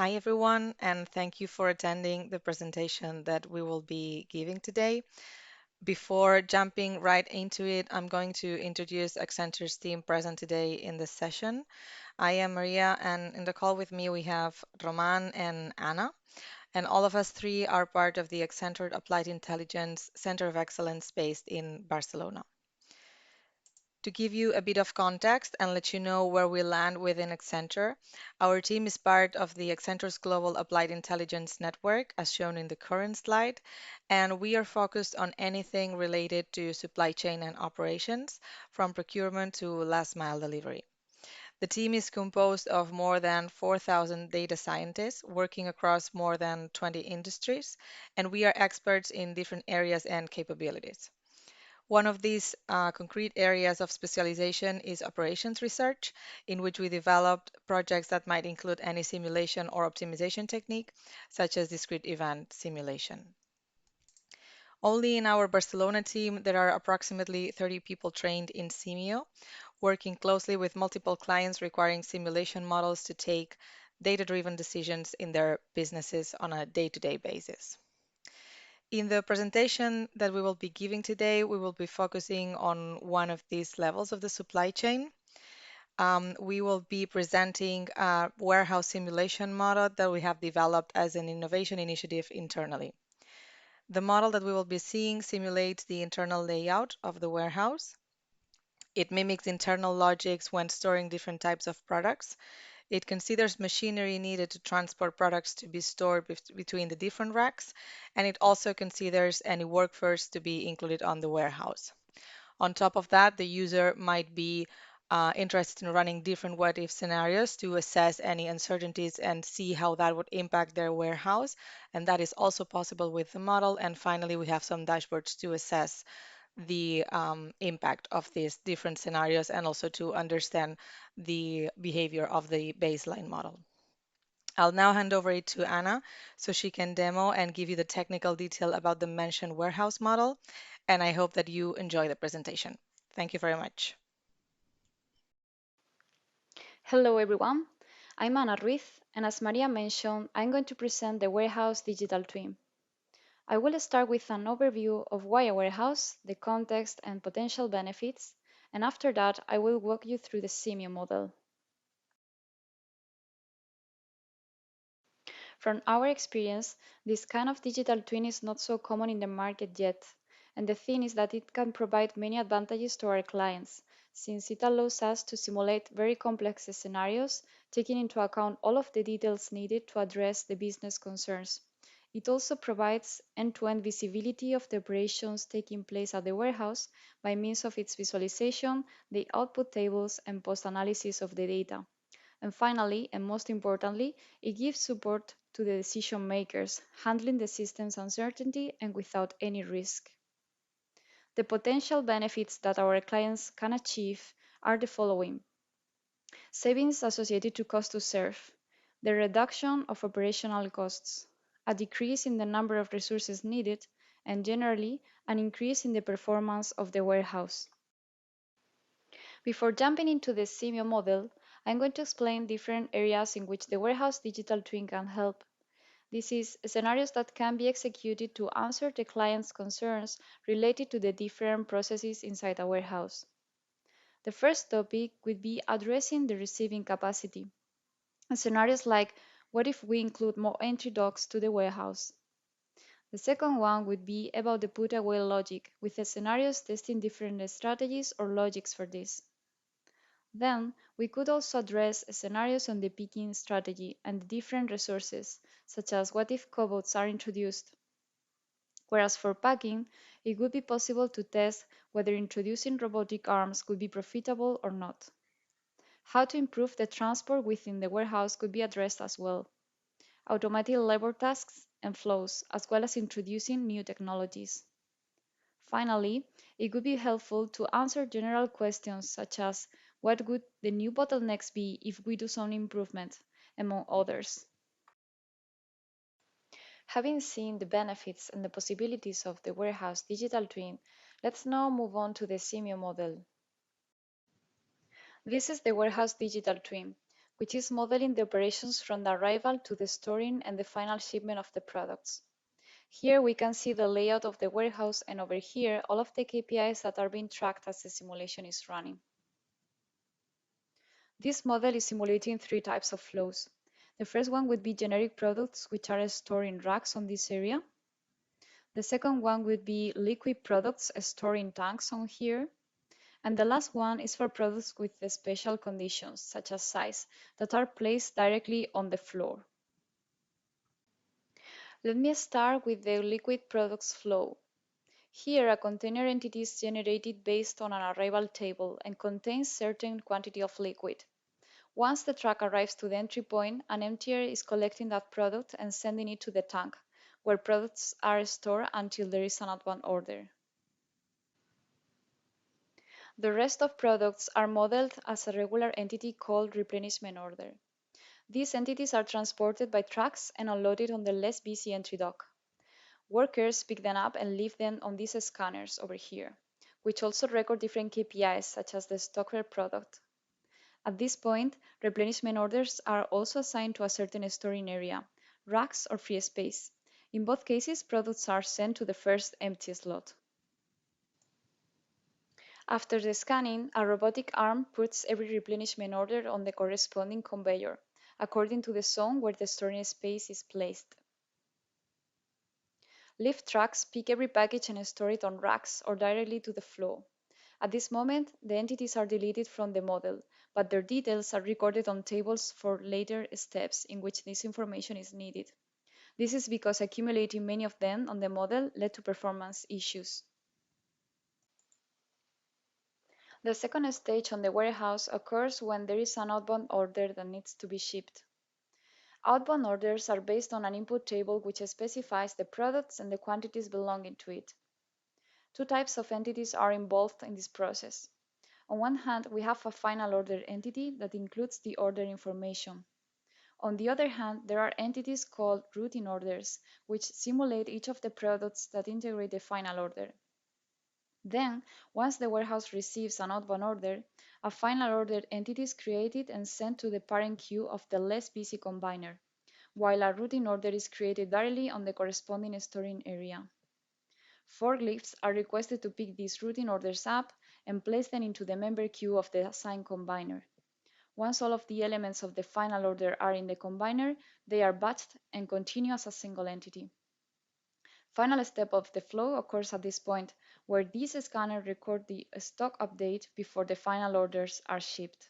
Hi, everyone, and thank you for attending the presentation that we will be giving today. Before jumping right into it, I'm going to introduce Accenture's team present today in this session. I am Maria, and in the call with me, we have Roman and Anna, and all of us three are part of the Accenture Applied Intelligence Center of Excellence based in Barcelona. To give you a bit of context and let you know where we land within Accenture, our team is part of the Accenture's Global Applied Intelligence Network, as shown in the current slide, and we are focused on anything related to supply chain and operations, from procurement to last mile delivery. The team is composed of more than 4,000 data scientists working across more than 20 industries, and we are experts in different areas and capabilities. One of these concrete areas of specialization is operations research, in which we developed projects that might include any simulation or optimization technique, such as discrete event simulation. Only in our Barcelona team, there are approximately 30 people trained in Simio, working closely with multiple clients requiring simulation models to take data-driven decisions in their businesses on a day-to-day basis. In the presentation that we will be giving today, we will be focusing on one of these levels of the supply chain. We will be presenting a warehouse simulation model that we have developed as an innovation initiative internally. The model that we will be seeing simulates the internal layout of the warehouse. It mimics internal logics when storing different types of products. It considers machinery needed to transport products to be stored between the different racks, and it also considers any workforce to be included on the warehouse. On top of that, the user might be interested in running different what-if scenarios to assess any uncertainties and see how that would impact their warehouse, and that is also possible with the model. And finally, we have some dashboards to assess the impact of these different scenarios and also to understand the behavior of the baseline model. I'll now hand over it to Anna so she can demo and give you the technical detail about the mentioned warehouse model, and I hope that you enjoy the presentation. Thank you very much. Hello everyone, I'm Ana Ruiz, and as Maria mentioned, I'm going to present the Warehouse Digital Twin. I will start with an overview of why a warehouse, the context and potential benefits, and after that I will walk you through the Simio model. From our experience, this kind of digital twin is not so common in the market yet, and the thing is that it can provide many advantages to our clients, since it allows us to simulate very complex scenarios, taking into account all of the details needed to address the business concerns. It also provides end-to-end visibility of the operations taking place at the warehouse by means of its visualization, the output tables, and post-analysis of the data. And finally, and most importantly, it gives support to the decision makers, handling the system's uncertainty and without any risk. The potential benefits that our clients can achieve are the following: savings associated to cost to serve, the reduction of operational costs, a decrease in the number of resources needed, and generally, an increase in the performance of the warehouse. Before jumping into the Simio model, I'm going to explain different areas in which the warehouse digital twin can help. This is scenarios that can be executed to answer the client's concerns related to the different processes inside a warehouse. The first topic would be addressing the receiving capacity. Scenarios like, what if we include more entry docks to the warehouse? The second one would be about the put away logic, with the scenarios testing different strategies or logics for this. Then, we could also address scenarios on the picking strategy and the different resources, such as what if cobots are introduced. Whereas for packing, it would be possible to test whether introducing robotic arms could be profitable or not. How to improve the transport within the warehouse could be addressed as well. Automating labor tasks and flows, as well as introducing new technologies. Finally, it would be helpful to answer general questions such as what would the new bottlenecks be if we do some improvement, among others. Having seen the benefits and the possibilities of the warehouse digital twin, let's now move on to the Simio model. This is the warehouse digital twin, which is modeling the operations from the arrival to the storing and the final shipment of the products. Here we can see the layout of the warehouse, and over here all of the KPIs that are being tracked as the simulation is running. This model is simulating three types of flows. The first one would be generic products, which are stored in racks on this area. The second one would be liquid products stored in tanks on here. And the last one is for products with special conditions, such as size, that are placed directly on the floor. Let me start with the liquid products flow. Here, a container entity is generated based on an arrival table and contains certain quantity of liquid. Once the truck arrives to the entry point, an emptier is collecting that product and sending it to the tank, where products are stored until there is an outbound order. The rest of products are modeled as a regular entity called replenishment order. These entities are transported by trucks and unloaded on the less busy entry dock. Workers pick them up and leave them on these scanners over here, which also record different KPIs such as the stock per product. At this point, replenishment orders are also assigned to a certain storing area, racks or free space. In both cases, products are sent to the first empty slot. After the scanning, a robotic arm puts every replenishment order on the corresponding conveyor, according to the zone where the storing space is placed. Lift trucks pick every package and store it on racks or directly to the floor. At this moment, the entities are deleted from the model, but their details are recorded on tables for later steps in which this information is needed. This is because accumulating many of them on the model led to performance issues. The second stage on the warehouse occurs when there is an outbound order that needs to be shipped. Outbound orders are based on an input table which specifies the products and the quantities belonging to it. Two types of entities are involved in this process. On one hand, we have a final order entity that includes the order information. On the other hand, there are entities called routing orders, which simulate each of the products that integrate the final order. Then, once the warehouse receives an outbound order, a final order entity is created and sent to the parent queue of the less busy combiner, while a routing order is created directly on the corresponding storing area. Forklifts are requested to pick these routing orders up and place them into the member queue of the assigned combiner. Once all of the elements of the final order are in the combiner, they are batched and continue as a single entity. Final step of the flow occurs at this point, where these scanners record the stock update before the final orders are shipped.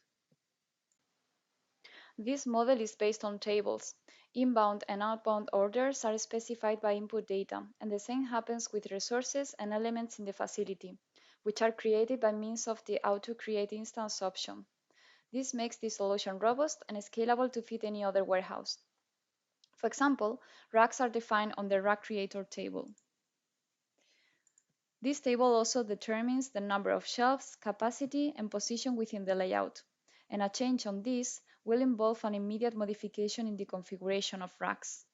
This model is based on tables. Inbound and outbound orders are specified by input data, and the same happens with resources and elements in the facility, which are created by means of the auto-create instance option. This makes the solution robust and scalable to fit any other warehouse. For example, racks are defined on the rack creator table. This table also determines the number of shelves, capacity, and position within the layout, and a change on this will involve an immediate modification in the configuration of racks.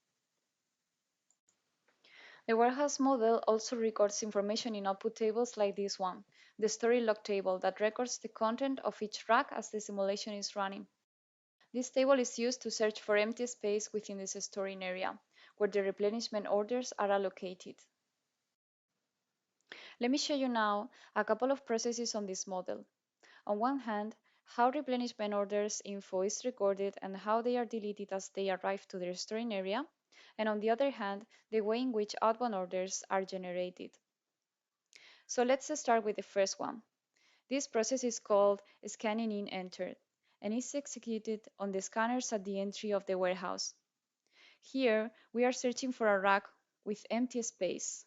The warehouse model also records information in output tables like this one, the story log table that records the content of each rack as the simulation is running. This table is used to search for empty space within this storing area, where the replenishment orders are allocated. Let me show you now a couple of processes on this model. On one hand, how replenishment orders info is recorded and how they are deleted as they arrive to their storing area, and on the other hand, the way in which outbound orders are generated. So let's start with the first one. This process is called scanning in entered and is executed on the scanners at the entry of the warehouse. Here, we are searching for a rack with empty space.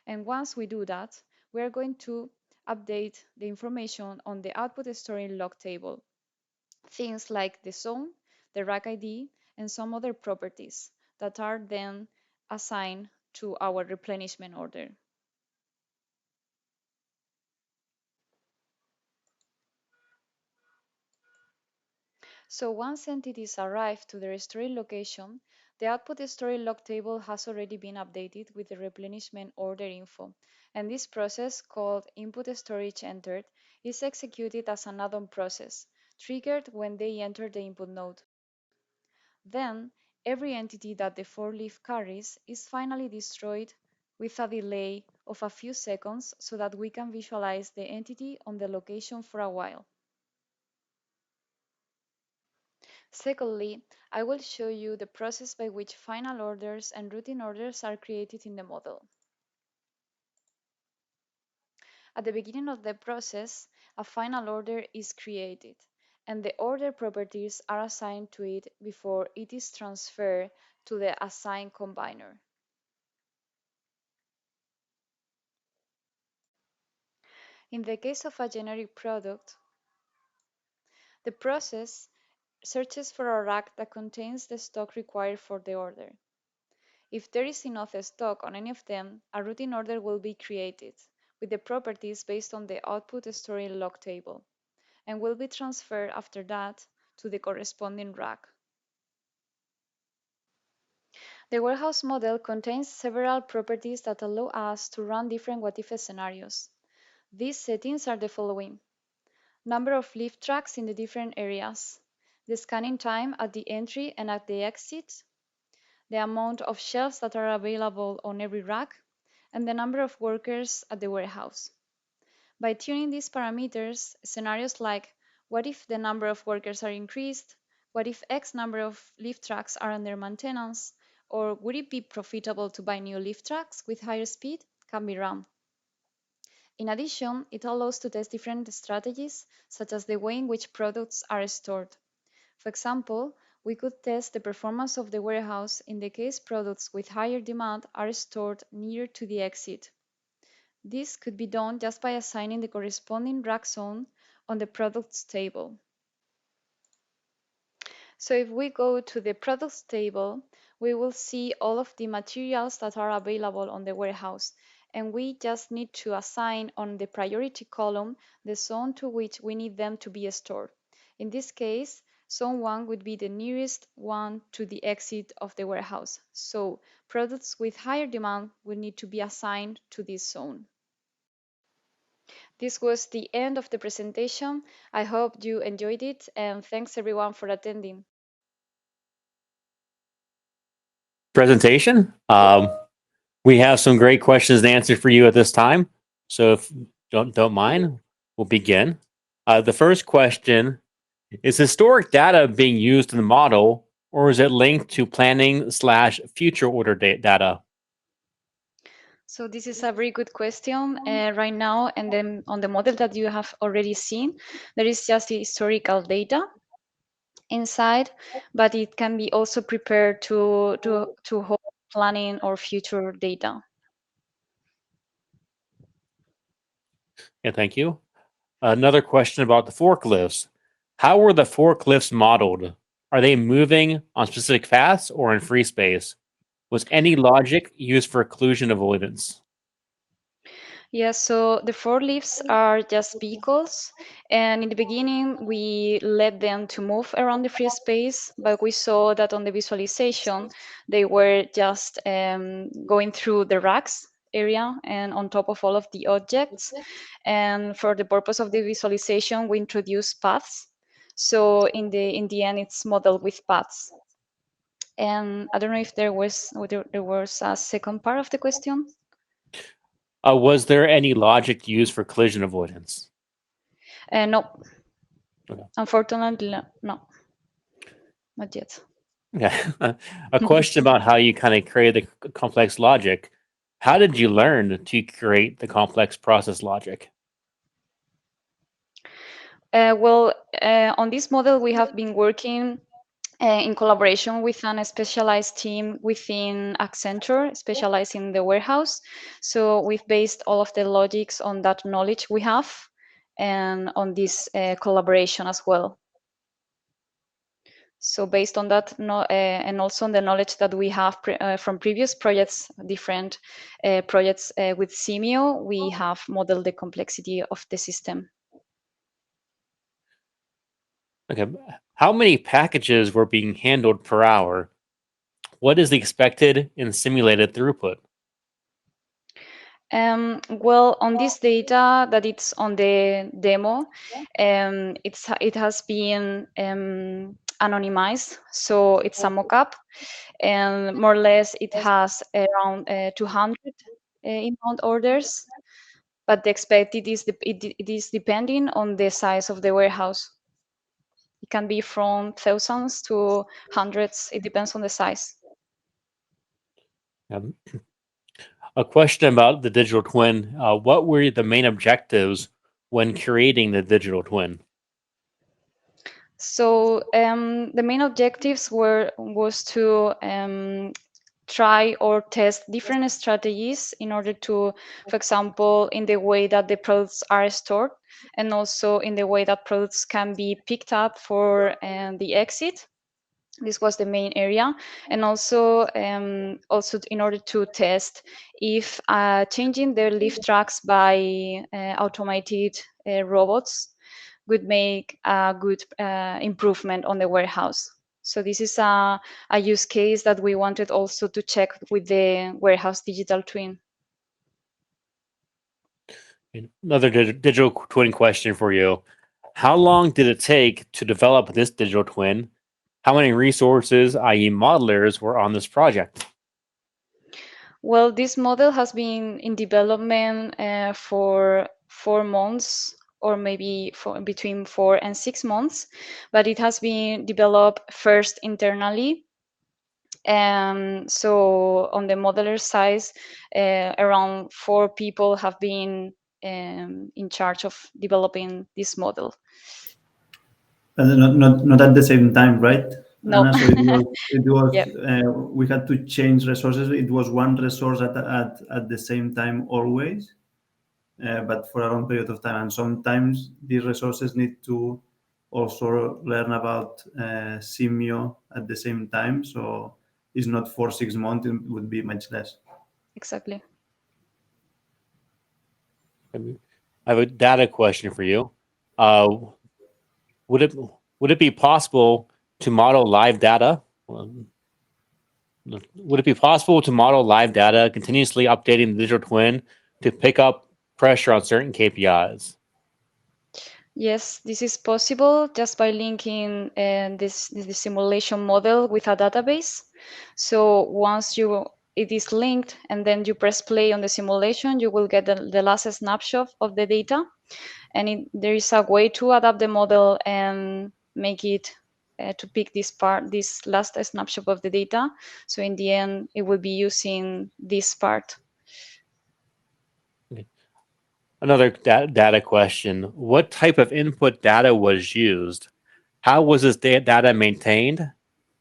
And once we do that, we are going to update the information on the output storing log table. Things like the zone, the rack ID, and some other properties that are then assigned to our replenishment order. So once entities arrive to their storage location, the output storage log table has already been updated with the replenishment order info, and this process, called input storage entered, is executed as an add-on process, triggered when they enter the input node. Then, every entity that the for leaf carries is finally destroyed with a delay of a few seconds so that we can visualize the entity on the location for a while. Secondly, I will show you the process by which final orders and routine orders are created in the model. At the beginning of the process, a final order is created, and the order properties are assigned to it before it is transferred to the assigned combiner. In the case of a generic product, the process searches for a rack that contains the stock required for the order. If there is enough stock on any of them, a routine order will be created with the properties based on the output storing log table and will be transferred after that to the corresponding rack. The warehouse model contains several properties that allow us to run different what-if scenarios. These settings are the following: number of lift tracks in the different areas, the scanning time at the entry and at the exit, the amount of shelves that are available on every rack, and the number of workers at the warehouse. By tuning these parameters, scenarios like what if the number of workers are increased, what if X number of lift trucks are under maintenance, or would it be profitable to buy new lift trucks with higher speed, can be run. In addition, it allows to test different strategies, such as the way in which products are stored. For example, we could test the performance of the warehouse in the case products with higher demand are stored near to the exit. This could be done just by assigning the corresponding rack zone on the products table. So if we go to the products table, we will see all of the materials that are available on the warehouse, and we just need to assign on the priority column the zone to which we need them to be stored. In this case, zone 1 would be the nearest one to the exit of the warehouse. So products with higher demand will need to be assigned to this zone. This was the end of the presentation. I hope you enjoyed it, and thanks everyone for attending. Presentation. We have some great questions to answer for you at this time. So if you don't mind, we'll begin. The first question is historic data being used in the model, or is it linked to planning slash future order data? So this is a very good question right now, and then on the model that you have already seen, there is just the historical data. inside, but it can be also prepared to hold planning or future data. Yeah, thank you. Another question about the forklifts. How were the forklifts modeled? Are they moving on specific paths or in free space? Was any logic used for collision avoidance? Yes, so the four leaves are just vehicles, and in the beginning we let them to move around the free space, but we saw that on the visualization they were just going through the racks area and on top of all of the objects. And for the purpose of the visualization, we introduced paths. So in the end, it's modeled with paths. And I don't know if there was a second part of the question. Was there any logic used for collision avoidance? No, Okay. unfortunately, no, not yet. Yeah. A question about how you kind of create the complex logic. How did you learn to create the complex process logic? Well, on this model, we have been working in collaboration with a specialized team within Accenture, specialized in the warehouse. So we've based all of the logics on that knowledge we have and on this collaboration as well. So based on that, and also on the knowledge that we have from previous projects, different projects with Simio, we have modeled the complexity of the system. Okay. How many packages were being handled per hour? What is the expected and simulated throughput? Well, on this data that it's on the demo, it has been anonymized, so it's a mock-up, and more or less it has around 200 inbound orders. But the expected it is depending on the size of the warehouse. It can be from thousands to hundreds. It depends on the size. Um, a question about the digital twin. What were the main objectives when creating the digital twin? So the main objectives was to try or test different strategies in order to, for example, in the way that the products are stored, and also in the way that products can be picked up for the exit. This was the main area, and also in order to test if changing the lift trucks by automated robots would make a good improvement on the warehouse. So this is a use case that we wanted also to check with the warehouse digital twin. Another digital twin question for you. How long did it take to develop this digital twin? How many resources, i.e., modelers, were on this project? Well, this model has been in development for 4 months, or maybe for between 4 and 6 months, but it has been developed first internally. And so on the modeler side, around 4 people have been in charge of developing this model. Not at the same time, right, No. Anna? So it was Yep, we had to change resources. It was one resource at the same time always, but for a long period of time. And sometimes these resources need to also learn about Simio at the same time. So it's not for 6 months; it would be much less. exactly. I have a data question for you. Uh, would it would it be possible to model live data? Would it be possible to model live data, continuously updating the digital twin to pick up pressure on certain KPIs? Yes, this is possible just by linking the simulation model with a database. So once it is linked and then you press play on the simulation, you will get the last snapshot of the data. And there is a way to adapt the model and make it to pick this last snapshot of the data. So in the end, it will be using this part. Another data question. What type of input data was used? how was this data maintained,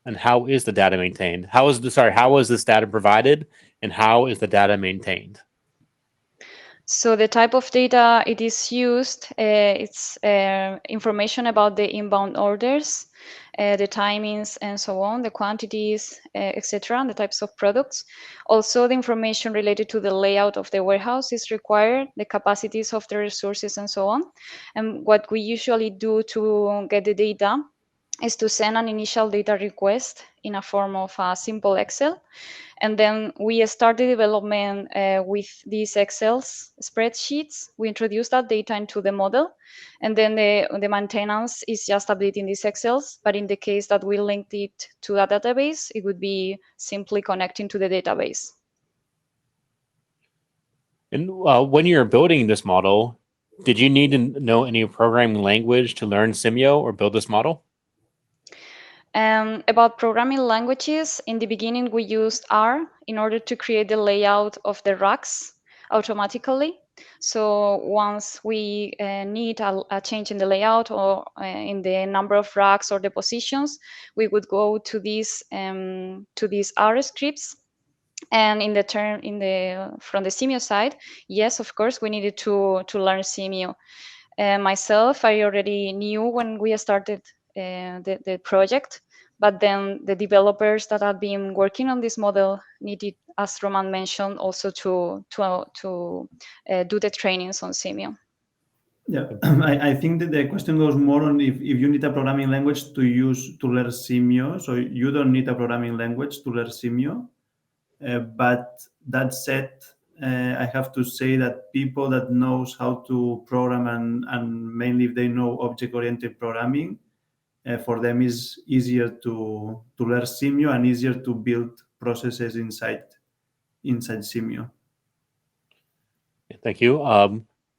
and how is the data maintained? How is this data provided, and how is the data maintained? So the type of data it is used, it's information about the inbound orders, the timings and so on, the quantities, etc., the types of products. Also, the information related to the layout of the warehouse is required, the capacities of the resources and so on. And what we usually do to get the data is to send an initial data request in a form of a simple Excel. And then we start the development with these Excel's spreadsheets. We introduce that data into the model, and then the maintenance is just updating these Excels. But in the case that we linked it to a database, it would be simply connecting to the database. And when you're building this model, did you need to know any programming language to learn Simio or build this model? About programming languages, in the beginning we used R in order to create the layout of the racks automatically. So once we need a change in the layout or in the number of racks or the positions, we would go to these R scripts. And in the term from the Simio side, yes, of course, we needed to learn Simio. Myself, I already knew when we started the project, but then the developers that have been working on this model needed, as Roman mentioned, also to do the trainings on Simio. Yeah, I think that the question goes more on if you need a programming language to use to learn Simio. So you don't need a programming language to learn Simio. But that said, I have to say that people that knows how to program and mainly if they know object-oriented programming, for them is easier to learn Simio and easier to build processes inside Simio. Thank you.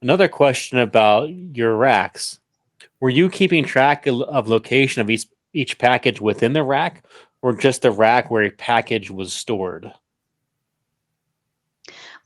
Another question about your racks. Were you keeping track of location of each package within the rack, or just the rack where a package was stored?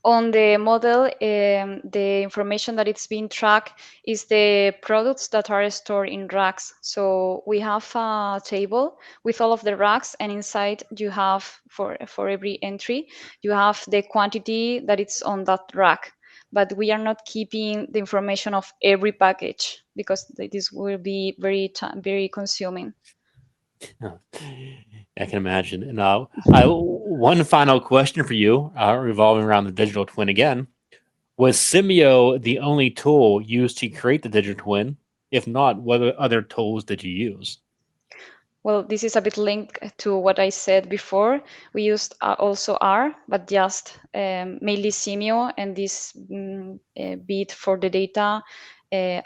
On the model, the information that it's being tracked is the products that are stored in racks. So we have a table with all of the racks, and inside you have, for every entry, you have the quantity that it's on that rack. But we are not keeping the information of every package because this will be very consuming. I can imagine. And one final question for you, revolving around the digital twin again. Was Simio the only tool used to create the digital twin? If not, what other tools did you use? Well, this is a bit linked to what I said before. We used also R, but just mainly Simio, and this bit for the data,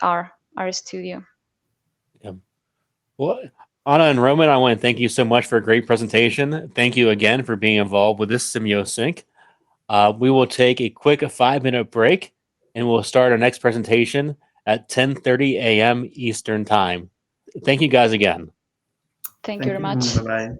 R Studio. Yeah. Well, Anna and Roman, I want to thank you so much for a great presentation. Thank you again for being involved with this Simio Sync. We will take a quick 5-minute break, and we'll start our next presentation at 10:30 a.m. Eastern Time. Thank you guys again. Thank you Thank very you. much. Bye bye.